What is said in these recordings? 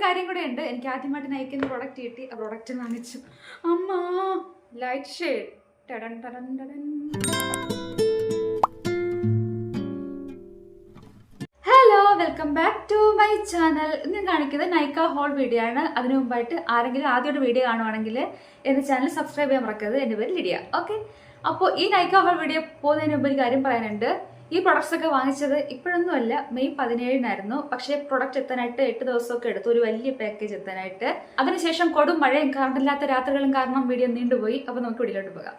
കാര്യം കൂടെ ഉണ്ട്. എനിക്ക് ആദ്യമായിട്ട് നയിക്കുന്ന പ്രൊഡക്റ്റ് കിട്ടി. ആ പ്രൊഡക്റ്റ് വാങ്ങിച്ചു. അമ്മ light shade. Hello, welcome back to my channel. ഇന്ന് കാണിക്കുന്നത് നൈക്ക ഹോൾ വീഡിയോ ആണ്. അതിനു മുമ്പായിട്ട് ആരെങ്കിലും ആദ്യമായിട്ട് വീഡിയോ കാണുവാണെങ്കിൽ എൻ്റെ ചാനൽ സബ്സ്ക്രൈബ് ചെയ്യാൻ മറക്കരുത്. എൻ്റെ പേര് ലിഡിയ. ഓക്കെ, അപ്പോൾ ഈ നൈക്ക ഹോൾ വീഡിയോ പോകുന്നതിന് മുമ്പ് ഒരു കാര്യം പറയാനുണ്ട്. ഈ പ്രൊഡക്ട്സ് ഒക്കെ വാങ്ങിച്ചത് ഇപ്പോഴൊന്നുമല്ല, മെയ് 17-നായിരുന്നു. പക്ഷേ പ്രൊഡക്റ്റ് എത്താനായിട്ട് 8 ദിവസമൊക്കെ എടുത്തു, ഒരു വലിയ പാക്കേജ് എത്താനായിട്ട്. അതിനുശേഷം കൊടും മഴയും കറണ്ടില്ലാത്ത രാത്രികളും കാരണം വീഡിയോ നീണ്ടുപോയി. അപ്പോൾ നമുക്ക് വീഡിയോയിലോട്ട് പോകാം.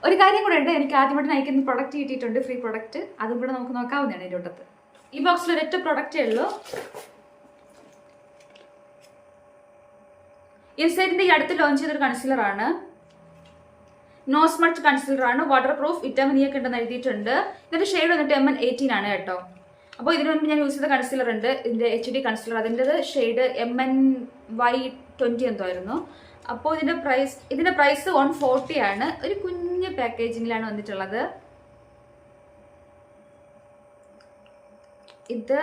ഒരു കാര്യം കൂടെ ഉണ്ട്, എനിക്ക് ആദ്യമായിട്ട് നയിക്കുന്ന പ്രൊഡക്റ്റ് കിട്ടിയിട്ടുണ്ട്, ഫ്രീ പ്രൊഡക്റ്റ്. അതും കൂടെ നമുക്ക് നോക്കാവുന്നതാണ് ഇതിൻ്റെ ഒട്ടത്ത്. ഈ ബോക്സിൽ ഒരൊറ്റ പ്രൊഡക്റ്റേ ഉള്ളൂ. ഇൻസൈറ്റിന്റെ ഈ അടുത്ത് ലോഞ്ച് ചെയ്തൊരു കൺസീലറാണ്. നോ സ്മച്ച് കൺസീലറാണ്, വാട്ടർ പ്രൂഫ്, വിറ്റാമിൻ ഇ ഒക്കെ ഉണ്ടെന്ന് എഴുതിയിട്ടുണ്ട്. ഇതിന്റെ ഷെയ്ഡ് വന്നിട്ട് MN18 ആണ് കേട്ടോ. അപ്പോൾ ഇതിനു മുൻപ് ഞാൻ യൂസ് ചെയ്ത കൺസീലർ ഉണ്ട്, ഇതിന്റെ HD കൺസീലർ. അതിൻ്റെത് ഷെയ്ഡ് MNY20 എന്തോ ആയിരുന്നു. അപ്പോൾ ഇതിന്റെ പ്രൈസ് 140 ആണ്. ഒരു കുഞ്ഞ് പാക്കേജിങ്ങിലാണ് വന്നിട്ടുള്ളത്. ഇത്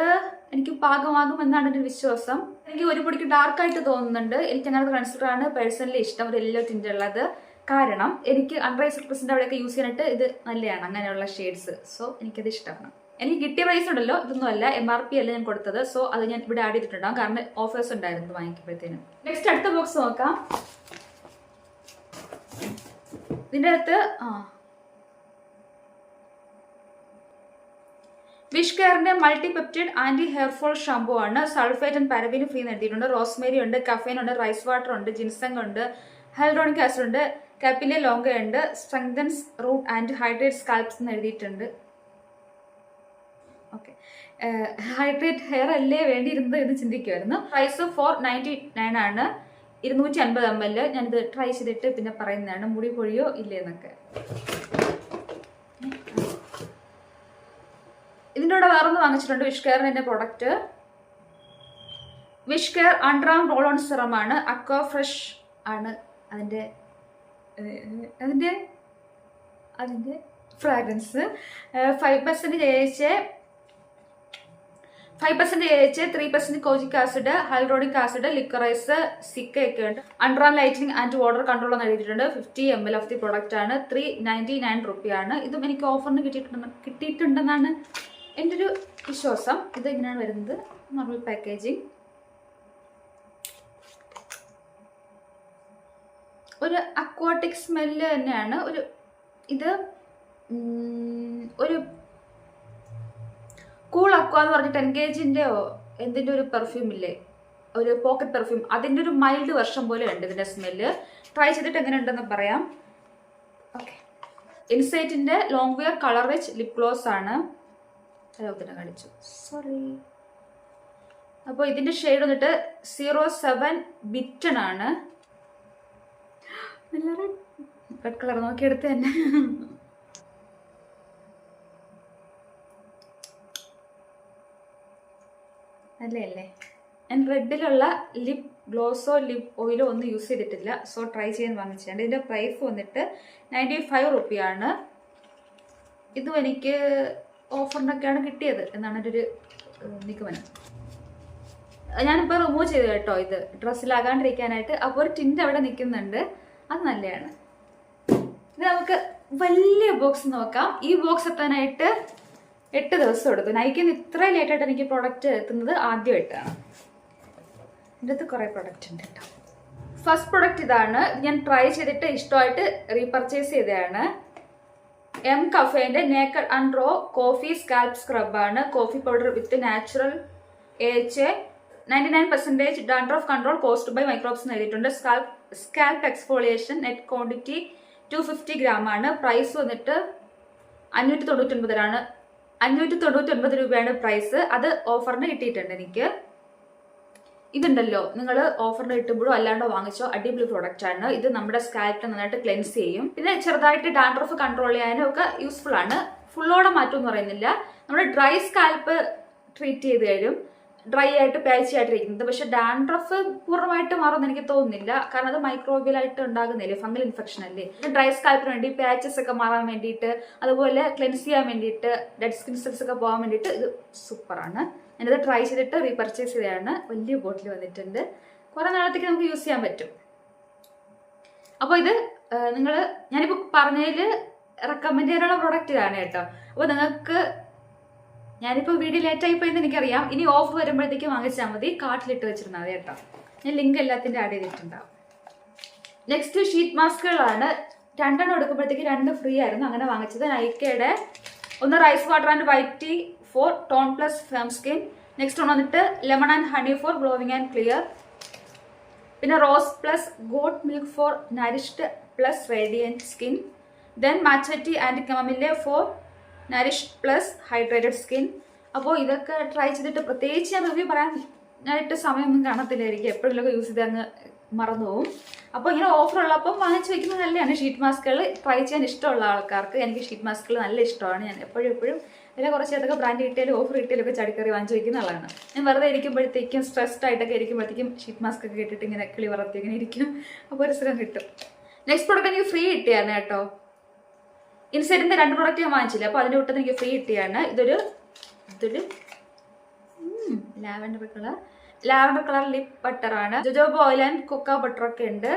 എനിക്ക് പാകമാകും എന്നാണ് എൻ്റെ വിശ്വാസം. എനിക്ക് ഒരു പൊടിക്ക് ഡാർക്കായിട്ട് തോന്നുന്നുണ്ട്. എനിക്ക് അങ്ങനത്തെ കൺസീലറാണ് പേഴ്സണലി ഇഷ്ടം, ഒരു യെല്ലോ ടിൻ്റ് ഉള്ളത്. കാരണം എനിക്ക് അൺറൈസ്ഡ് പ്രസിന്റെ അവിടെയൊക്കെ യൂസ് ചെയ്യാനായിട്ട് ഇത് നല്ലതാണ്, അങ്ങനെയുള്ള ഷെയ്ഡ്സ്. സോ എനിക്കത് ഇഷ്ടമാണ്. എനിക്ക് കിട്ടിയ പ്രൈസ് ഉണ്ടല്ലോ, ഇതൊന്നും അല്ല, MRP അല്ല ഞാൻ കൊടുത്തത്. സോ അത് ഞാൻ ഇവിടെ ആഡ് ചെയ്തിട്ടുണ്ടാകും, കാരണം ഓഫേഴ്സ് ഉണ്ടായിരുന്നു വാങ്ങിക്കുമ്പോഴത്തേനും. നെക്സ്റ്റ് അടുത്ത ബോക്സ് നോക്കാം. ഇതിൻ്റെ അകത്ത് വിഷ് കെയറിന്റെ multi peptide anti hair fall shampoo ആണ്. സൾഫേറ്റ് ആൻഡ് പാരബിൻ ഫ്രീ നൽകിയിട്ടുണ്ട്. റോസ്മേരി ഉണ്ട്, കഫേൻ ഉണ്ട്, റൈസ് വാട്ടർ ഉണ്ട്, ജിൻസങ് ഉണ്ട്, ഹൈൽഡ്രോണിക് ആസിഡ് ഉണ്ട്, കാപ്പിലെ ലോങ്ക ഉണ്ട്, strengthens root and hydrate scalps എന്ന് എഴുതിയിട്ടുണ്ട്. ഓക്കെ, ഹൈഡ്രേറ്റ് ഹെയർ അല്ലേ വേണ്ടിയിരുന്നത് എന്ന് ചിന്തിക്കുമായിരുന്നു. പ്രൈസ് 499 ആണ്, 250 ml. ഞാനിത് ട്രൈ ചെയ്തിട്ട് പിന്നെ പറയുന്നതാണ് മുടി പൊഴിയോ ഇല്ലേ എന്നൊക്കെ. ഇതിൻ്റെ കൂടെ വേറൊന്ന് വാങ്ങിച്ചിട്ടുണ്ട്, വിഷ് കെയറിൻ്റെ product. Wishcare underarm roll on serum ആണ്, അക്വാ ഫ്രഷ് ആണ് അതിൻ്റെ fragrance. 5% AHA, 3% kojic acid, hyaluronic acid, liquorice, cica ഒക്കെ ഉണ്ട്. Underarm lightening and water control എന്ന് എഴുതിയിട്ടുണ്ട്. 50 ml ഓഫ് ദി പ്രൊഡക്റ്റ് ആണ്. 399 രൂപയാണ്. ഇതും എനിക്ക് ഓഫറിന് കിട്ടിയിട്ടുണ്ടെന്നാണ് എൻ്റെ ഒരു വിശ്വാസം. ഇത് ഇങ്ങനെയാണ് വരുന്നത്, നോർമൽ പാക്കേജിങ്. ഒരു അക്വാട്ടിക് സ്മെല്ല് തന്നെയാണ്. ഇത് ഒരു കൂൾ അക്വ എന്ന് പറഞ്ഞിട്ട് എൻഗേജിൻ്റെയോ എന്തിൻ്റെ ഒരു പെർഫ്യൂം ഇല്ലേ, ഒരു പോക്കറ്റ് പെർഫ്യൂം, അതിൻ്റെ ഒരു മൈൽഡ് വെർഷൻ പോലെ ഉണ്ട് ഇതിൻ്റെ സ്മെല്ല്. ട്രൈ ചെയ്തിട്ട് എങ്ങനെ ഉണ്ടെന്ന് പറയാം. ഓക്കെ, ഇൻസൈറ്റിൻ്റെ long wear colour rich lip gloss ആണ്. തന്നെ കാണിച്ചു, സോറി. അപ്പോൾ ഇതിൻ്റെ ഷെയ്ഡ് വന്നിട്ട് 07 ബിറ്റൺ ആണ്. റെഡ് കളർ നോക്കിയെടുത്ത് തന്നെ. അല്ലേ, ഞാൻ റെഡിലുള്ള ലിപ് ഗ്ലോസോ ലിപ് ഓയിലോ ഒന്നും യൂസ് ചെയ്തിട്ടില്ല. സോ ട്രൈ ചെയ്യാൻ വാങ്ങിച്ചിട്ടുണ്ട്. ഇതിൻ്റെ പ്രൈസ് വന്നിട്ട് 95 രൂപയാണ്. ഇതും എനിക്ക് ഓഫറിനൊക്കെയാണ് കിട്ടിയത് എന്നാണ് എൻ്റെ ഒരു നിഗമനം. ഞാനിപ്പോൾ റിമൂവ് ചെയ്തു കേട്ടോ, ഇത് ഡ്രസ്സിലാകാണ്ടിരിക്കാനായിട്ട്. അപ്പോൾ ഒരു ടിൻ്റ് അവിടെ നിൽക്കുന്നുണ്ട്, അത് നല്ലതാണ്. ഇത് നമുക്ക് വലിയ ബോക്സ് നോക്കാം. ഈ ബോക്സ് എത്താനായിട്ട് 8 ദിവസം എടുത്തു. നയിക്കുന്ന ഇത്രയും ലേറ്റായിട്ട് എനിക്ക് പ്രോഡക്റ്റ് എത്തുന്നത് ആദ്യമായിട്ടാണ്. ഇതിൻ്റെ അകത്ത് കുറേ പ്രൊഡക്റ്റ് ഉണ്ട് കേട്ടോ. ഫസ്റ്റ് പ്രൊഡക്റ്റ് ഇതാണ്. ഞാൻ ട്രൈ ചെയ്തിട്ട് ഇഷ്ടമായിട്ട് റീപർച്ചേസ് ചെയ്തതാണ്. കഫേന്റെ naked and raw coffee scalp സ്ക്രബാണ്. Coffee powder with natural AHA, 99% dandruff control, caused by microbes എഴുതിയിട്ടുണ്ട്. Scalp exfoliation, net quantity 250 gram ആണ്. പ്രൈസ് വന്നിട്ട് 599 രൂപയാണ് പ്രൈസ്. അത് ഓഫറിന് കിട്ടിയിട്ടുണ്ട് എനിക്ക്. ഇതുണ്ടല്ലോ, നിങ്ങൾ ഓഫറിന് കിട്ടുമ്പോഴോ അല്ലാണ്ടോ വാങ്ങിച്ചോ അടിപൊളി പ്രോഡക്റ്റ് ആണ്. ഇത് നമ്മുടെ സ്കാൽപ്പിനെ നന്നായിട്ട് ക്ലെൻസ് ചെയ്യും. പിന്നെ ചെറുതായിട്ട് ഡാൻഡ്രഫ് കൺട്രോൾ ചെയ്യാനും ഒക്കെ യൂസ്ഫുൾ ആണ്. ഫുള്ളോടെ മാറ്റം എന്ന് പറയുന്നില്ല, നമ്മുടെ ഡ്രൈ സ്കാൽപ്പ് ട്രീറ്റ് ചെയ്ത് തരും. ഡ്രൈ ആയിട്ട് പാച്ചി ആയിട്ടിരിക്കുന്നത്. പക്ഷെ ഡാൻഡ്രഫ് പൂർണ്ണമായിട്ട് മാറുമെന്ന് എനിക്ക് തോന്നുന്നില്ല. കാരണം അത് മൈക്രോബിയലായിട്ട് ഉണ്ടാകുന്നില്ലേ, ഫംഗൽ ഇൻഫെക്ഷൻ അല്ലേ. ഡ്രൈ സ്കാൽപ്പിന് വേണ്ടി പാച്ചസ് ഒക്കെ മാറാൻ വേണ്ടിയിട്ട്, അതുപോലെ ക്ലെൻസ് ചെയ്യാൻ വേണ്ടിയിട്ട്, ഡെഡ് സ്കിൻ സെൽസ് ഒക്കെ പോകാൻ വേണ്ടിയിട്ട് ഇത് സൂപ്പറാണ്. ഞാനിത് ട്രൈ ചെയ്തിട്ട് റീപർച്ചേസ് ചെയ്തതാണ്. വലിയ ബോട്ടിൽ വന്നിട്ടുണ്ട്. കുറെ നാളത്തേക്ക് നമുക്ക് യൂസ് ചെയ്യാൻ പറ്റും. അപ്പോൾ ഇത് ഞാനിപ്പോൾ പറഞ്ഞതിൽ റെക്കമെൻഡ് ചെയ്യാനുള്ള പ്രൊഡക്റ്റ് ആണ് കേട്ടോ. അപ്പോൾ നിങ്ങൾക്ക് ഞാനിപ്പോൾ വീഡിയോ ലേറ്റായി പോയെന്ന് എനിക്കറിയാം. ഇനി ഓഫർ വരുമ്പോഴത്തേക്ക് വാങ്ങിച്ചാൽ മതി. കാർട്ടിലിട്ട് വെച്ചിരുന്നാൽ മതി കേട്ടോ. ഞാൻ ലിങ്ക് എല്ലാത്തിൻ്റെ ആഡ് ചെയ്തിട്ടുണ്ടാവും. നെക്സ്റ്റ് ഷീറ്റ് മാസ്കുകളാണ്. 2 എടുക്കുമ്പോഴത്തേക്ക് 2 ഫ്രീ ആയിരുന്നു. അങ്ങനെ വാങ്ങിച്ചത് നൈക്കയുടെ ഒന്ന് rice water and white tea for tone plus firm skin. Next വന്നിട്ട് lemon and honey for glowing and clear. പിന്നെ rose plus goat milk for nourished plus radiant skin. Then matcha tea and chamomile for nourished plus hydrated skin. അപ്പോൾ ഇതൊക്കെ try ചെയ്തിട്ട് പ്രത്യേകിച്ച് ഞാൻ review പറയാനായിട്ട് സമയമൊന്നും കാണത്തില്ലായിരിക്കും. എപ്പോഴെങ്കിലുമൊക്കെ യൂസ് ചെയ്ത് അങ്ങ് മറന്നു പോകും. അപ്പോൾ ഇങ്ങനെ ഓഫർ ഉള്ളപ്പം വാങ്ങിച്ച് വയ്ക്കുന്നത് നല്ലതാണ്. ഷീറ്റ് മാസ്കുകൾ ട്രൈ ചെയ്യാൻ ഇഷ്ടമുള്ള ആൾക്കാർക്ക്, എനിക്ക് ഷീറ്റ് മാസ്കുകൾ നല്ല ഇഷ്ടമാണ്. ഞാൻ എപ്പോഴും വില കുറച്ചേതൊക്കെ ബ്രാൻഡ് കിട്ടിയാലും ഓഫർ കിട്ടിയാലും ഒക്കെ ചടിക്കറി വാങ്ങിച്ച് വയ്ക്കുന്ന ആളാണ്. ഞാൻ വെറുതെ ഇരിക്കുമ്പോഴത്തേക്കും സ്ട്രെസ്ഡ് ആയിട്ടൊക്കെ ഇരിക്കുമ്പോഴത്തേക്കും ഷീറ്റ് മാസ്ക് ഒക്കെ ഇട്ടിട്ട് ഇങ്ങനെ കിളി വറത്തി ഇങ്ങനെ ഇരിക്കും. അപ്പോൾ ഒരു സുഖം കിട്ടും. നെക്സ്റ്റ് പ്രോഡക്റ്റ് എനിക്ക് ഫ്രീ കിട്ടിയായിരുന്നു കേട്ടോ. ഇൻസൈഡിന്റെ 2 പ്രോഡക്റ്റ് ഞാൻ വാങ്ങിച്ചില്ല. അപ്പോൾ അതിൻ്റെ വിട്ടത് എനിക്ക് ഫ്രീ കിട്ടിയാണ്. ഇതൊരു ലാവൻഡർ കളർ ലിപ് ബട്ടർ ആണ്. Jojoba oil and coca butter ഒക്കെ ഉണ്ട്.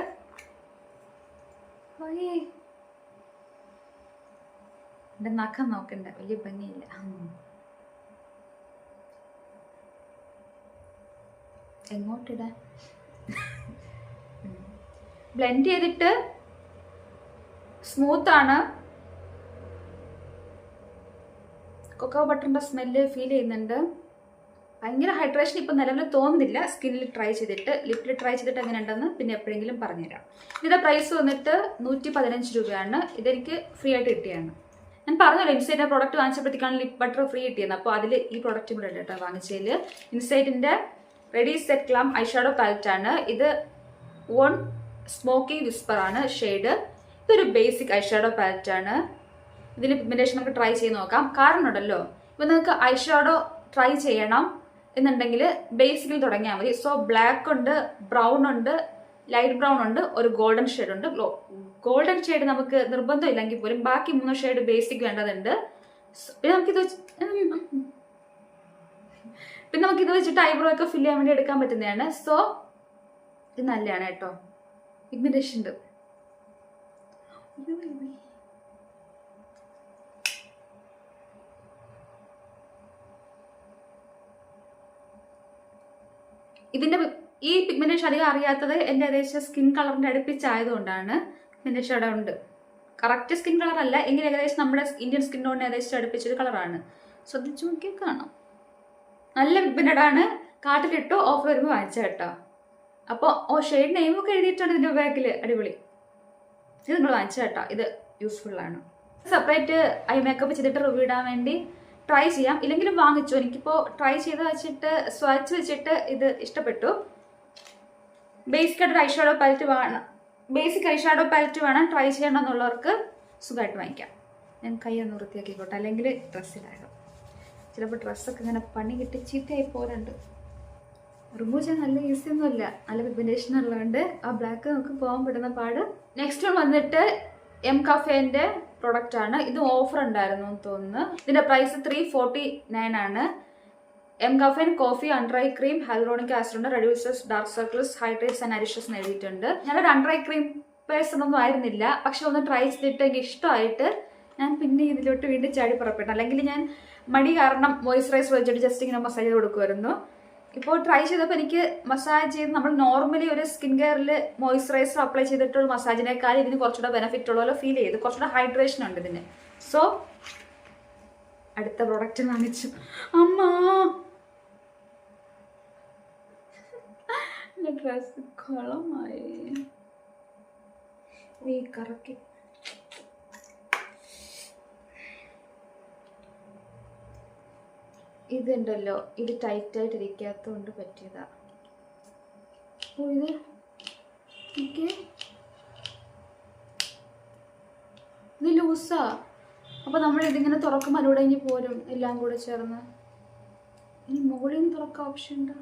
എന്റെ നഖം നോക്കണ്ട, വലിയ ഭംഗിയില്ല. എങ്ങോട്ടിടാ? ബ്ലെൻഡ് ചെയ്തിട്ട് സ്മൂത്ത് ആണ്. കൊക്കോ ബട്ടറിന്റെ സ്മെല്ല് ഫീൽ ചെയ്യുന്നുണ്ട്. ഭയങ്കര ഹൈഡ്രേഷൻ ഇപ്പം നിലവിൽ തോന്നുന്നില്ല. സ്കിന്നിൽ ട്രൈ ചെയ്തിട്ട്, ലിപ്പിൽ ട്രൈ ചെയ്തിട്ട് എങ്ങനെ ഉണ്ടെന്ന് പിന്നെ എപ്പോഴെങ്കിലും പറഞ്ഞുതരാം. ഇതിന്റെ പ്രൈസ് വന്നിട്ട് 115 രൂപയാണ്. ഇതെനിക്ക് ഫ്രീ ആയിട്ട് കിട്ടിയാണ്. ഞാൻ പറഞ്ഞല്ലോ ഇൻസൈറ്റിന്റെ പ്രോഡക്റ്റ് വാങ്ങിച്ചപ്പോഴത്തേക്കാണ് ലിപ് ബട്ടർ ഫ്രീ കിട്ടിയത്. അപ്പോൾ അതിൽ ഈ പ്രോഡക്റ്റ് കൂടെ ഉണ്ട് കേട്ടോ വാങ്ങിച്ചതിൽ. ഇൻസൈറ്റിന്റെ ready set glam eyeshadow palette ആണ്. ഇത് വൺ സ്മോക്കി വിസ്പർ ആണ് ഷെയ്ഡ്. ഇതൊരു ബേസിക് ഐഷാഡോ പാലറ്റ് ആണ്. ഇതിൽ പിഗ്മെന്റേഷൻ നമുക്ക് ട്രൈ ചെയ്ത് നോക്കാം. കാരണം ഉണ്ടല്ലോ, ഇപ്പം നിങ്ങൾക്ക് ഐഷാഡോ ട്രൈ ചെയ്യണം എന്നുണ്ടെങ്കിൽ ബേസിക്കിൽ തുടങ്ങിയാൽ മതി. സോ ബ്ലാക്ക് ഉണ്ട്, ബ്രൗൺ ഉണ്ട്, ലൈറ്റ് ബ്രൗൺ ഉണ്ട്, ഒരു ഗോൾഡൻ ഷെയ്ഡ് ഉണ്ട്. ഗോൾഡൻ ഷെയ്ഡ് നമുക്ക് നിർബന്ധമില്ലെങ്കിൽ പോലും ബാക്കി 3 ഷെയ്ഡ് ബേസിക് വേണ്ടതുണ്ട്. പിന്നെ നമുക്കിത് വെച്ചിട്ട് ഐബ്രോ ഒക്കെ ഫില്ല് ചെയ്യാൻ വേണ്ടി എടുക്കാൻ പറ്റുന്നതാണ്. സോ ഇത് നല്ലതാണ് കേട്ടോ. പിഗ്മെന്റേഷൻ ഉണ്ട്. ഇതിന്റെ ഈ പിഗ്മെന്റേഷൻ അധികം അറിയാത്തത് എൻ്റെ ഏകദേശം സ്കിൻ കളറിന്റെ അടുപ്പിച്ചായതുകൊണ്ടാണ്. പിഗ്മെന്റേഷൻ അവിടെ ഉണ്ട്. കറക്റ്റ് സ്കിൻ കളർ അല്ല എങ്കിൽ ഏകദേശം നമ്മുടെ ഇന്ത്യൻ സ്കിൻ ടോണിനെ ഏകദേശം അടുപ്പിച്ചൊരു കളറാണ്. ശ്രദ്ധിച്ചു നോക്കിയാൽ കാണാം. നല്ല പിഗ്മെന്റഡ് ആണ്. കാട്ടിലിട്ടോ ഓഫർ വരുമ്പോൾ വാങ്ങിച്ച കേട്ടോ. അപ്പോൾ ഷെയ്ഡ് നെയിമൊക്കെ എഴുതിയിട്ടുണ്ട് ഇതിന്റെ ബാക്കിൽ. അടിപൊളി. ഇത് നിങ്ങൾ വാങ്ങിച്ച കേട്ടോ. ഇത് യൂസ്ഫുൾ ആണ്. സെപ്പറേറ്റ് ഐ മേക്കപ്പ് ചെയ്തിട്ട് റിവ്യൂ ഇടാൻ വേണ്ടി ട്രൈ ചെയ്യാം. ഇല്ലെങ്കിലും വാങ്ങിച്ചു. എനിക്കിപ്പോൾ ട്രൈ ചെയ്ത് വെച്ചിട്ട് സ്വച്ച് വെച്ചിട്ട് ഇത് ഇഷ്ടപ്പെട്ടു. ബേസിക് ആയിട്ട് ഐഷാഡോ പാലറ്റ് വേണം. ബേസിക് ഐഷാഡോ പാലറ്റ് വേണം ട്രൈ ചെയ്യണമെന്നുള്ളവർക്ക് സുഖമായിട്ട് വാങ്ങിക്കാം. ഞാൻ കൈ ഒന്ന് വൃത്തിയാക്കിക്കോട്ടെ, അല്ലെങ്കിൽ ഡ്രസ്സിലാകും. ചിലപ്പോൾ ഡ്രസ്സൊക്കെ ഇങ്ങനെ പണി കിട്ടി ചീത്തയായി പോരുന്നുണ്ട്. റിമൂവ് ചെയ്യാൻ നല്ല ഈസി ഒന്നുമല്ല. നല്ല പിഗ്മെന്റേഷൻ ഉള്ളതുകൊണ്ട് ആ ബ്ലാക്ക് നമുക്ക് പോകാൻ പെടുന്ന പാട്. നെക്സ്റ്റ് വന്നിട്ട് എം കഫേന്റെ പ്രൊഡക്റ്റ് ആണ്. ഇത് ഓഫർ ഉണ്ടായിരുന്നു എന്ന് തോന്നുന്നു. ഇതിന്റെ പ്രൈസ് 349 ആണ്. MCaffeine coffee under eye cream hyaluronic acid reduces dark circles hydrates and nourishes എന്ന് എഴുതിയിട്ടുണ്ട്. ഞാനൊരു അണ്ടർ ഐ ക്രീം പേഴ്സൺ ഒന്നും ആയിരുന്നില്ല. പക്ഷെ ഒന്ന് ട്രൈ ചെയ്തിട്ട് എനിക്ക് ഇഷ്ടമായിട്ട് ഞാൻ പിന്നെ ഇതിലോട്ട് വീണ്ടും ചാടി പുറപ്പെട്ടു. അല്ലെങ്കിൽ ഞാൻ മടി കാരണം മോയ്സ്ചറൈസർ വെച്ചിട്ട് ജസ്റ്റ് ഇങ്ങനെ മസാജ് ചെയ്ത് കൊടുക്കുമായിരുന്നു. ഇപ്പോൾ ട്രൈ ചെയ്തപ്പോൾ എനിക്ക് മസാജ് ചെയ്ത് നമ്മൾ നോർമലി ഒരു സ്കിൻ കെയറിൽ മോയ്സ്ചറൈസർ അപ്ലൈ ചെയ്തിട്ടുള്ള മസാജിനേക്കാൾ ഇതിന് കുറച്ചുകൂടെ ബെനിഫിറ്റ് ഉള്ള പോലെ ഫീൽ ചെയ്തു. കുറച്ചുകൂടെ ഹൈഡ്രേഷൻ ഉണ്ട് ഇതിന്. സോ അടുത്ത പ്രോഡക്റ്റ് വാങ്ങിച്ചു. അമ്മ ഡ്രസ് കൊളമായി കറക്കി. ഇതുണ്ടല്ലോ, ഇത് ടൈറ്റായിട്ട് ഇരിക്കാത്തതുകൊണ്ട് പറ്റിയതാ. ഇത് ലൂസാ. അപ്പോൾ നമ്മൾ ഇതിങ്ങനെ തുറക്കുമ്പോൾ അതിലൂടെ പോരും എല്ലാം കൂടെ ചേർന്ന്. ഈ മുകളിൽ നിന്ന് തുറക്കാൻ ഓപ്ഷൻ ഉണ്ടോ?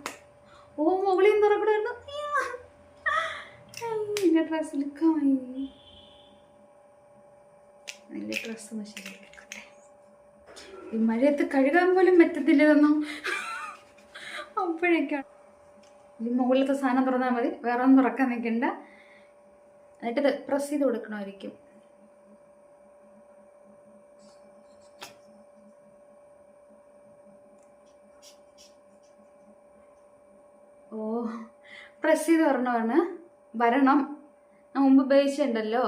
ഓ, മുകളിൽ നിന്ന് തുറക്കണമായിരുന്നു. എൻ്റെ ഡ്രസ്സ് എടുക്കാമായി. എൻ്റെ ഡ്രസ്സ് ശരിയാക്കട്ടെ. ഈ മഴയത്ത് കഴുകാൻ പോലും പറ്റത്തില്ലതൊന്നും. അപ്പോഴേക്കാണ് ഈ മുകളിലത്തെ സാധനം തുറന്നാൽ മതി, വേറെ ഒന്നും തുറക്കാൻ നിൽക്കണ്ട. എന്നിട്ട് പ്രസ് ചെയ്ത് കൊടുക്കണമായിരിക്കും. ഓ, പ്രസ് ചെയ്ത് വരണം. മുമ്പ് ഉപയോഗിച്ചിട്ടുണ്ടല്ലോ,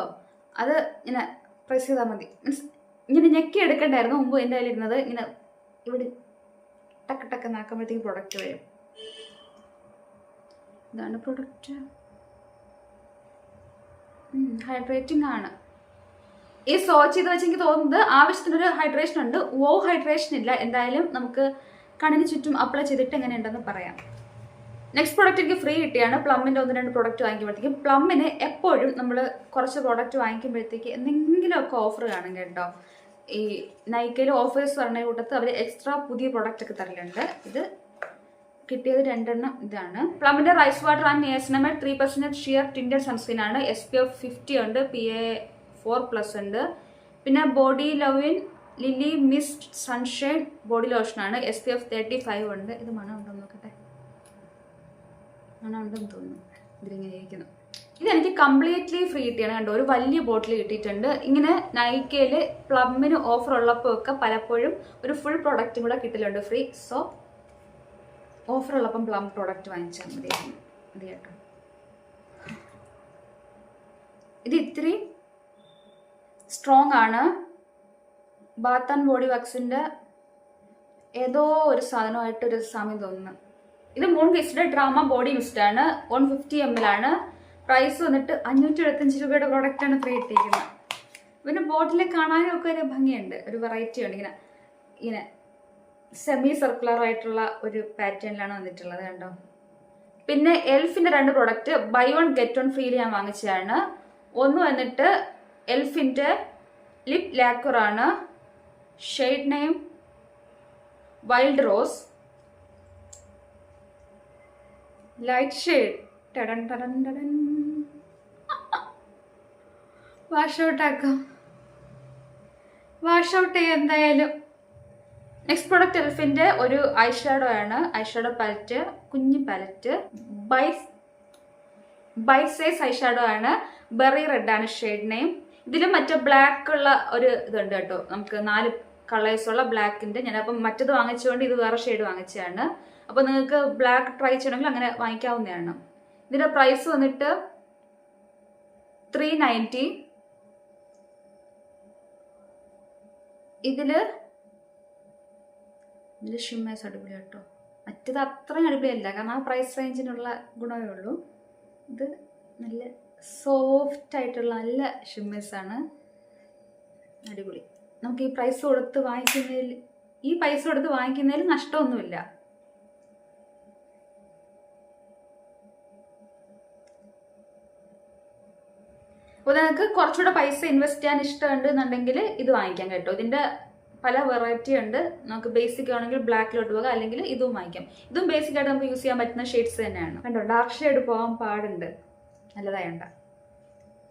അത് ഇങ്ങനെ പ്രസ് ചെയ്താൽ മതി. മീൻസ് ഇങ്ങനെ ഞെക്കി എടുക്കണ്ടായിരുന്നു മുമ്പ് എൻ്റെ കയ്യിലിരുന്നത്. ഇങ്ങനെ ഇവിടെ ടക്ക് ടക്ക് നാക്കുമ്പോഴത്തേക്ക് പ്രൊഡക്റ്റ് വരും. ഇതാണ് പ്രൊഡക്റ്റ്. ഹൈഡ്രേറ്റിംഗ് ആണ്. ഈ സോച്ച് ചെയ്ത് വെച്ച് എനിക്ക് തോന്നുന്നത് ആവശ്യത്തിനൊരു ഹൈഡ്രേഷൻ ഉണ്ട്. ഹൈഡ്രേഷൻ ഇല്ല. എന്തായാലും നമുക്ക് കണ്ണിന് ചുറ്റും അപ്ലൈ ചെയ്തിട്ട് എങ്ങനെയുണ്ടെന്ന് പറയാം. നെക്സ്റ്റ് പ്രോഡക്റ്റ് എനിക്ക് ഫ്രീ കിട്ടിയാണ്. പ്ലമ്മിൻ്റെ 1-2 പ്രോഡക്റ്റ് വാങ്ങിക്കുമ്പോഴത്തേക്കും. പ്ലമ്മിന് എപ്പോഴും നമ്മൾ കുറച്ച് പ്രോഡക്റ്റ് വാങ്ങിക്കുമ്പോഴത്തേക്ക് എന്തെങ്കിലുമൊക്കെ ഓഫർ കാണും കേട്ടോ. ഈ നൈക്കയിൽ ഓഫേഴ്സ് പറഞ്ഞ കൂട്ടത്ത് അവർ എക്സ്ട്രാ പുതിയ പ്രോഡക്റ്റ് ഒക്കെ തരലുണ്ട്. ഇത് കിട്ടിയത് 2 എണ്ണം ഇതാണ്. പ്ലമ്മിൻ്റെ rice water and niacinamide 3% sheer tinted sunscreen ആണ്. SPF 50 ഉണ്ട്, PA4+ ഉണ്ട്. പിന്നെ body lovin lily mist sunshine body lotion ആണ്. SPF 35 ഉണ്ട്. ഇത് മണം ഉണ്ടോ നോക്കട്ടെ. മണം ഉണ്ടെന്ന് തോന്നുന്നു. ഇതിലിങ്ങനെ ഇരിക്കുന്നു. ഇതെനിക്ക് കംപ്ലീറ്റ്ലി ഫ്രീ കിട്ടിയാണ് കണ്ടോ. ഒരു വലിയ ബോട്ടിൽ കിട്ടിയിട്ടുണ്ട്. ഇങ്ങനെ നൈക്കയിൽ പ്ലമ്മിന് ഓഫർ ഉള്ളപ്പോൾ ഒക്കെ പലപ്പോഴും ഒരു ഫുൾ പ്രോഡക്റ്റും കൂടെ കിട്ടലുണ്ട് ഫ്രീ. സോ ഓഫർ ഉള്ളപ്പം പ്ലം പ്രോഡക്റ്റ് വാങ്ങിച്ചാൽ മതി കേട്ടോ. ഇത് ഇത്തിരി സ്ട്രോങ് ആണ്. ബാത്ത് ആൻഡ് ബോഡി വർക്സിൻ്റെ ഏതോ ഒരു സാധനമായിട്ടൊരു സാമ്യം തോന്നുന്നു. ഇത് മൂൺഗേസിൻ്റെ ഡ്രാമ ബോഡി മിസ്റ്റ് ആണ്. 150 ml ആണ്. പ്രൈസ് വന്നിട്ട് 575 രൂപയുടെ പ്രോഡക്റ്റാണ് ഫ്രീ കിട്ടിയിരിക്കുന്നത്. പിന്നെ ബോട്ടിൽ കാണാനും ഒക്കെ ഒരു ഭംഗിയുണ്ട്, ഒരു വെറൈറ്റി ഉണ്ട്. ഇങ്ങനെ സെമി സർക്കുലർ ആയിട്ടുള്ള ഒരു പാറ്റേണിലാണ് വന്നിട്ടുള്ളത് കണ്ടോ. പിന്നെ എൽഫിൻ്റെ 2 പ്രോഡക്റ്റ് ബൈ 1 ഗെറ്റ് 1 ഫ്രീയിൽ ഞാൻ വാങ്ങിച്ചതാണ്. ഒന്ന് വന്നിട്ട് എൽഫിൻ്റെ ലിപ് ലാക്വർ ആണ്. Shade name wild rose, light shade. ടടൻ ടടൻ ടടൻ. വാഷ് ഔട്ട് ആക്കാം. വാഷ് ഔട്ട് ചെയ്യാം എന്തായാലും. നെക്സ്റ്റ് പ്രോഡക്റ്റ് എൽഫിൻ്റെ ഒരു ഐഷാഡോ ആണ്. ഐഷാഡോ പാലറ്റ്, കുഞ്ഞു പാലറ്റ്. ബൈറ്റ് സൈസ് ഐഷാഡോ ആണ്. ബെറി റെഡ് ആണ് ഷെയ്ഡ് നെയിം. ഇതിലും മറ്റേ ബ്ലാക്ക് ഉള്ള ഒരു ഇതുണ്ട് കേട്ടോ. നമുക്ക് 4 കളേഴ്സുള്ള ബ്ലാക്കിൻ്റെ. ഞാനപ്പം മറ്റത് വാങ്ങിച്ചുകൊണ്ട് ഇത് വേറെ ഷെയ്ഡ് വാങ്ങിച്ചതാണ്. അപ്പോൾ നിങ്ങൾക്ക് ബ്ലാക്ക് ട്രൈ ചെയ്യണമെങ്കിൽ അങ്ങനെ വാങ്ങിക്കാവുന്നതാണ്. ഇതിൻ്റെ പ്രൈസ് വന്നിട്ട് 390. ഇതില് ഷിമ്മേഴ്സ് അടിപൊളി കേട്ടോ. മറ്റത് അത്രയും അടിപൊളിയല്ല, കാരണം ആ പ്രൈസ് റേഞ്ചിനുള്ള ഗുണമേ ഉള്ളൂ. ഇത് നല്ല സോഫ്റ്റ് ആയിട്ടുള്ള നല്ല ഷിമ്മേഴ്സാണ്, അടിപൊളി. നമുക്ക് ഈ പൈസ കൊടുത്ത് വാങ്ങിക്കുന്നതിൽ നഷ്ടമൊന്നുമില്ല. അപ്പോൾ നിങ്ങൾക്ക് കുറച്ചുകൂടെ പൈസ ഇൻവെസ്റ്റ് ചെയ്യാൻ ഇഷ്ടമുണ്ട് എന്നുണ്ടെങ്കിൽ ഇത് വാങ്ങിക്കാം കേട്ടോ. ഇതിൻ്റെ പല വെറൈറ്റി ഉണ്ട്. നമുക്ക് ബേസിക് ആണെങ്കിൽ ബ്ലാക്കിലോട്ട് പോകാം, അല്ലെങ്കിൽ ഇതും വാങ്ങിക്കാം. ഇതും ബേസിക് ആയിട്ട് നമുക്ക് യൂസ് ചെയ്യാൻ പറ്റുന്ന ഷെയ്ഡ്സ് തന്നെയാണ് കണ്ടോ. ഡാർക്ക് ഷെയ്ഡ് പോകാൻ പാടുണ്ട്, നല്ലതായണ്ട.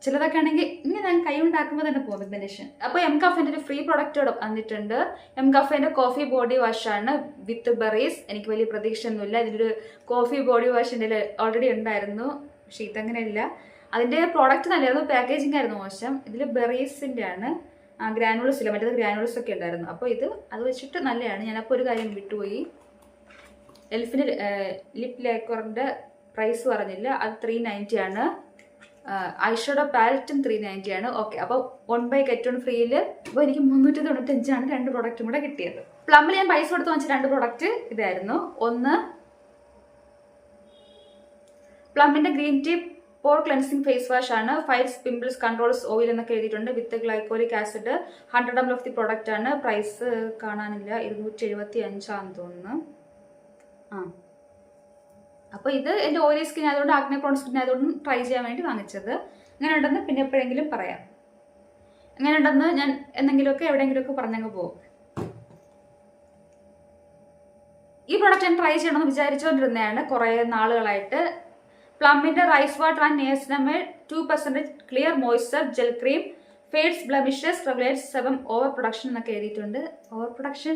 ചിലതൊക്കെ ആണെങ്കിൽ ഇങ്ങനെ ഞാൻ കൈ ഉണ്ടാക്കുമ്പോൾ തന്നെ പോകും കോമ്പിനേഷൻ. അപ്പോൾ എംകഫേൻ്റെ ഒരു ഫ്രീ പ്രൊഡക്റ്റ് വന്നിട്ടുണ്ട്. എംകഫേൻ്റെ കോഫി ബോഡി വാഷാണ് വിത്ത് ബെറീസ്. എനിക്ക് വലിയ പ്രതീക്ഷയൊന്നുമില്ല. ഇതിൻ്റെ ഒരു കോഫി ബോഡി വാഷ് എൻ്റെ ഓൾറെഡി ഉണ്ടായിരുന്നു, പക്ഷെ ഇതങ്ങനെയല്ല. അതിൻ്റെ പ്രോഡക്റ്റ് നല്ലതായിരുന്നു, പാക്കേജിംഗ് ആയിരുന്നു മോശം. ഇതിൽ ബെറീസിൻ്റെ ആണ്, ഗ്രാനുൾസ് ഇല്ല, മറ്റേത് ഗ്രാനുൾസ് ഒക്കെ ഉണ്ടായിരുന്നു. അപ്പോൾ അത് വെച്ചിട്ട് നല്ലതാണ്. ഞാനപ്പോൾ ഒരു കാര്യം വിട്ടുപോയി. എൽഫിൻ്റെ ലിപ് ലാക്വറിൻ്റെ പ്രൈസ് പറഞ്ഞില്ല, അത് 390 ആണ്. ഐഷാഡോ പാലറ്റും 390 ആണ്. ഓക്കെ, അപ്പോൾ 1 ബൈ ഗെറ്റ് 1 ഫ്രീയിൽ അപ്പോൾ എനിക്ക് 395 ആണ് 2 പ്രോഡക്റ്റും കൂടെ കിട്ടിയത്. പ്ലമ്മിൽ ഞാൻ പൈസ കൊടുത്ത് വാങ്ങിച്ച 2 പ്രോഡക്റ്റ് ഇതായിരുന്നു. ഒന്ന് പ്ലമ്മിൻ്റെ green tea pore cleansing face wash ആണ്. ഫൈറ്റ്സ് പിമ്പിൾസ് കൺട്രോൾസ് ഓയിൽ എന്നൊക്കെ എഴുതിയിട്ടുണ്ട്. With glycolic acid 100 ml of the product ആണ്. പ്രൈസ് കാണാനില്ല, 275 ആണെന്ന് തോന്നുന്നു. അപ്പോൾ ഇത് എൻ്റെ ഓയിലി സ്കിൻ ആയതുകൊണ്ട്, ആക്നെ പ്രോൺ സ്കിൻ ആയതുകൊണ്ടും ട്രൈ ചെയ്യാൻ വേണ്ടി വാങ്ങിച്ചത്. എങ്ങനെ ഉണ്ടെന്ന് പിന്നെ എപ്പോഴെങ്കിലും പറയാം. എങ്ങനെ ഉണ്ടെന്ന് ഞാൻ എന്തെങ്കിലുമൊക്കെ എവിടെയെങ്കിലുമൊക്കെ പറഞ്ഞങ്ങ് പോകും. ഈ പ്രൊഡക്റ്റ് ഞാൻ ട്രൈ ചെയ്യണമെന്ന് വിചാരിച്ചുകൊണ്ടിരുന്നതാണ് കുറേ നാളുകളായിട്ട്. പ്ലമ്മിന്റെ rice water and niacinamide 2% clear moisture gel cream fades blemishes regulates sebum over production എന്നൊക്കെ എഴുതിയിട്ടുണ്ട്. ഓവർ പ്രൊഡക്ഷൻ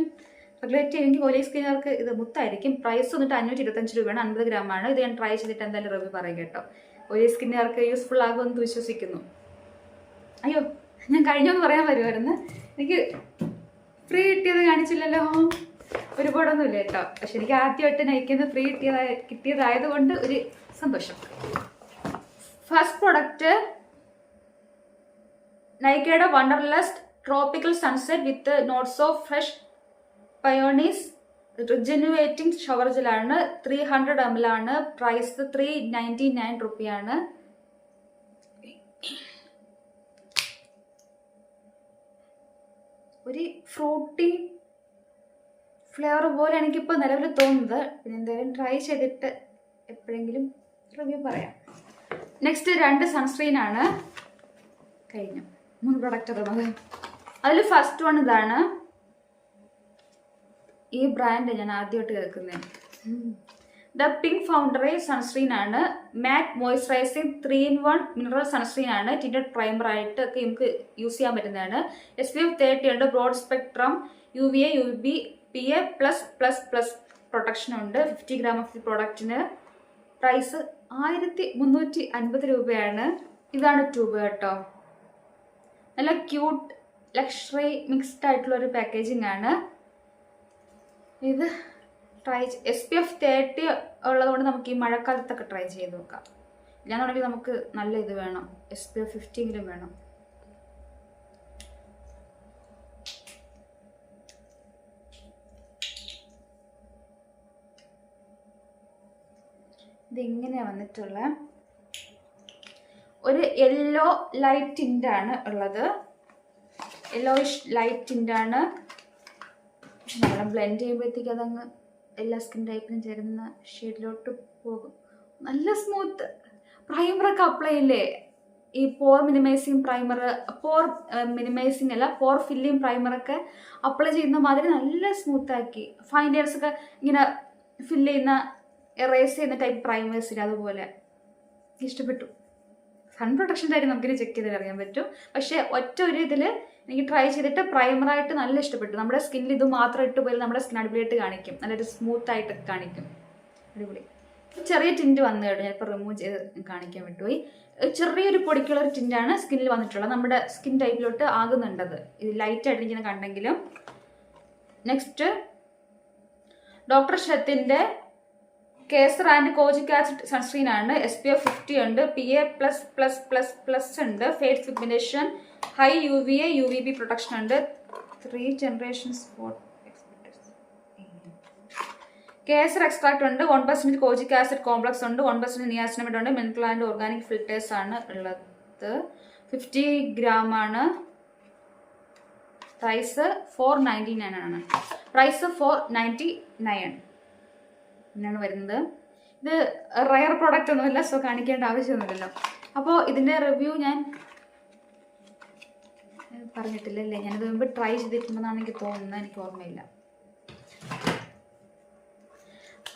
റെഗുലേറ്റ് ചെയ്യുമെങ്കിൽ ഓയിലി സ്കിന്നുകാർക്ക് ഇത് മുത്തായിരിക്കും. പ്രൈസ് വന്നിട്ട് 525 രൂപയാണ്, 50 ഗ്രാമാണ്. ഇത് ഞാൻ ട്രൈ ചെയ്തിട്ട് എന്തായാലും റിവ്യൂ പറയും കേട്ടോ. ഓയിലി സ്കിന്നുകാർക്ക് യൂസ്ഫുൾ ആകുമെന്ന് വിശ്വസിക്കുന്നു. അയ്യോ, ഞാൻ കഴിഞ്ഞൊന്ന് പറയാൻ വരുമായിരുന്നു. എനിക്ക് ഫ്രീ കിട്ടിയത് കാണിച്ചില്ലല്ലോ. ഒരുപാടൊന്നുമില്ല കേട്ടോ, പക്ഷെ എനിക്ക് ആദ്യമായിട്ട് നയിക്കുന്ന ഫ്രീ കിട്ടിയതായതുകൊണ്ട് ഒരു സന്തോഷം. ഫസ്റ്റ് പ്രൊഡക്റ്റ് നൈക്കയുടെ wanderlust tropical sunset with notes of fresh peonies rejuvenating shower ജെല്ലാണ്. 300 ml ആണ്. പ്രൈസ് 399 രൂപയാണ്. ഒരു ഫ്രൂട്ടി ഫ്ലേവർ പോലെ എനിക്കിപ്പോൾ നിലവിൽ തോന്നുന്നത്. പിന്നെ എന്തായാലും ട്രൈ ചെയ്തിട്ട് എപ്പോഴെങ്കിലും റിവ്യൂ പറയാം. നെക്സ്റ്റ് 2 സൺസ്ക്രീനാണ്. കഴിഞ്ഞു 3 പ്രൊഡക്റ്റ് ഉള്ളത്. അതിൽ ഫസ്റ്റ് വൺ ഇതാണ്. ഈ ബ്രാൻഡ് ഞാൻ ആദ്യമായിട്ട് കേൾക്കുന്നത്. ദ പിങ്ക് ഫൗണ്ടറി സൺസ്ക്രീൻ ആണ്. Matte moisturising 3-in-1 mineral sunscreen ആണ്. ടിൻറ്റഡ് പ്രൈമർ ആയിട്ട് ഒക്കെ നമുക്ക് യൂസ് ചെയ്യാൻ പറ്റുന്നതാണ്. SPF 30 ഉണ്ട്. Broad spectrum UVA UVB PA+++ protection ഉണ്ട്. 50 ഗ്രാം ഓഫ് ദി പ്രോഡക്റ്റിന് പ്രൈസ് 1350 രൂപയാണ്. ഇതാണ് ട്യൂബ് കേട്ടോ. നല്ല ക്യൂട്ട് ലക്ഷറി മിക്സ്ഡ് ആയിട്ടുള്ള ഒരു പാക്കേജിംഗ് ആണ് ഇത്. ട്രൈ SPF 30 ഉള്ളതുകൊണ്ട് നമുക്ക് ഈ മഴക്കാലത്തൊക്കെ ട്രൈ ചെയ്ത് നോക്കാം. ഇല്ലാന്നുണ്ടെങ്കിൽ നമുക്ക് നല്ല ഇത് വേണം, SPF 50 വേണം. ഇതിങ്ങനെ വന്നിട്ടുള്ള ഒരു യെല്ലോ ലൈറ്റ് ടിൻ്റാണ് ഉള്ളത്. യെല്ലോയിഷ് ലൈറ്റ് ടിൻ്റാണ്. നമ്മൾ ബ്ലെൻഡ് ചെയ്യുമ്പോഴത്തേക്ക് അതങ്ങ് എല്ലാ സ്കിൻ ടൈപ്പിനും ചേരുന്ന ഷെയ്ഡിലോട്ട് പോകും. നല്ല സ്മൂത്ത്. പ്രൈമറൊക്കെ അപ്ലൈ ഇല്ലേ, ഈ പോർ മിനിമൈസിങ് പ്രൈമർ, പോർ മിനിമൈസിങ് അല്ല പോർ ഫില്ലിങ് പ്രൈമറൊക്കെ അപ്ലൈ ചെയ്യുന്ന മാതിരി നല്ല സ്മൂത്താക്കി. ഫൈൻ ലൈൻസ് ഒക്കെ ഇങ്ങനെ ഫില്ല് ചെയ്യുന്ന എറേസ് ചെയ്യുന്ന ടൈപ്പ് പ്രൈമേഴ്സില്ല, അതുപോലെ ഇഷ്ടപ്പെട്ടു. സൺ പ്രൊട്ടക്ഷൻ്റെ ആയിട്ട് നമുക്കിനി ചെക്ക് ചെയ്ത് അറിയാൻ പറ്റും. പക്ഷേ ഒറ്റ ഒരു ഇതിൽ എനിക്ക് ട്രൈ ചെയ്തിട്ട് പ്രൈമറായിട്ട് നല്ല ഇഷ്ടപ്പെട്ടു. നമ്മുടെ സ്കിന്നിൽ ഇത് മാത്രം ഇട്ട് പോയാൽ നമ്മുടെ സ്കിൻ അടിപൊളിയായിട്ട് കാണിക്കും, നല്ലൊരു സ്മൂത്ത് ആയിട്ട് കാണിക്കും. അടിപൊളി. ചെറിയ ടിൻറ്റ് വന്നു കേട്ടോ, ഞാനിപ്പോൾ റിമൂവ് ചെയ്ത് കാണിക്കാൻ വിട്ടുപോയി. ചെറിയൊരു പൊടിക്കുള്ള ഒരു ടിൻ്റാണ് സ്കിന്നിൽ വന്നിട്ടുള്ളത്. നമ്മുടെ സ്കിൻ ടൈപ്പിലോട്ട് ആകുന്നുണ്ടത്. ഇത് ലൈറ്റായിട്ട് ഇങ്ങനെ കണ്ടെങ്കിലും. നെക്സ്റ്റ് ഡോക്ടർ ഷത്തിൻ്റെ kesar and kojic acid sunscreen ആണ്. SPF 50 ഉണ്ട്. PA++++ ഉണ്ട്. Face pigmentation high UVA UVB protection ഉണ്ട്. 3 generations for expectors. Kesar extract ഉണ്ട്. 1% കോജിക് ആസിഡ് കോംപ്ലക്സ് ഉണ്ട്. 1% നിയാസിനമൈഡ് ഉണ്ട്. മിനറൽ ആൻഡ് ഓർഗാനിക് ഫിൽറ്റേഴ്സ് ആണ് ഉള്ളത്. 50 ഗ്രാം ആണ്. പ്രൈസ് 499 ആണ്. പ്രൈസ് 499 എന്നാണ് വരുന്നത്. ഇത് റയർ പ്രോഡക്റ്റ് ഒന്നുമില്ല, സോ കാണിക്കേണ്ട ആവശ്യമൊന്നുമില്ലല്ലോ. അപ്പോൾ ഇതിൻ്റെ റിവ്യൂ ഞാൻ പറഞ്ഞിട്ടില്ലല്ലേ, ഞാനിത് മുമ്പ് ട്രൈ ചെയ്തിട്ടുണ്ടെന്നാണ് എനിക്ക് തോന്നുന്നത്, എനിക്ക് ഓർമ്മയില്ല.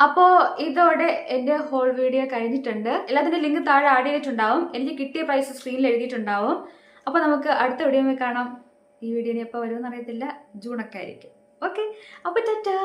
അപ്പോൾ ഇതോടെ എൻ്റെ ഹോൾ വീഡിയോ കഴിഞ്ഞിട്ടുണ്ട്. എല്ലാത്തിൻ്റെ ലിങ്ക് താഴെ ആഡ് ചെയ്തിട്ടുണ്ടാവും. എനിക്ക് കിട്ടിയ പ്രൈസ് സ്ക്രീനിൽ എഴുതിയിട്ടുണ്ടാവും. അപ്പോൾ നമുക്ക് അടുത്ത വീഡിയോയിൽ കാണാം. ഈ വീഡിയോ എപ്പോൾ വരുമെന്ന് അറിയത്തില്ല, ജൂണൊക്കെ ആയിരിക്കും. ഓക്കെ, അപ്പോൾ ടാറ്റാ.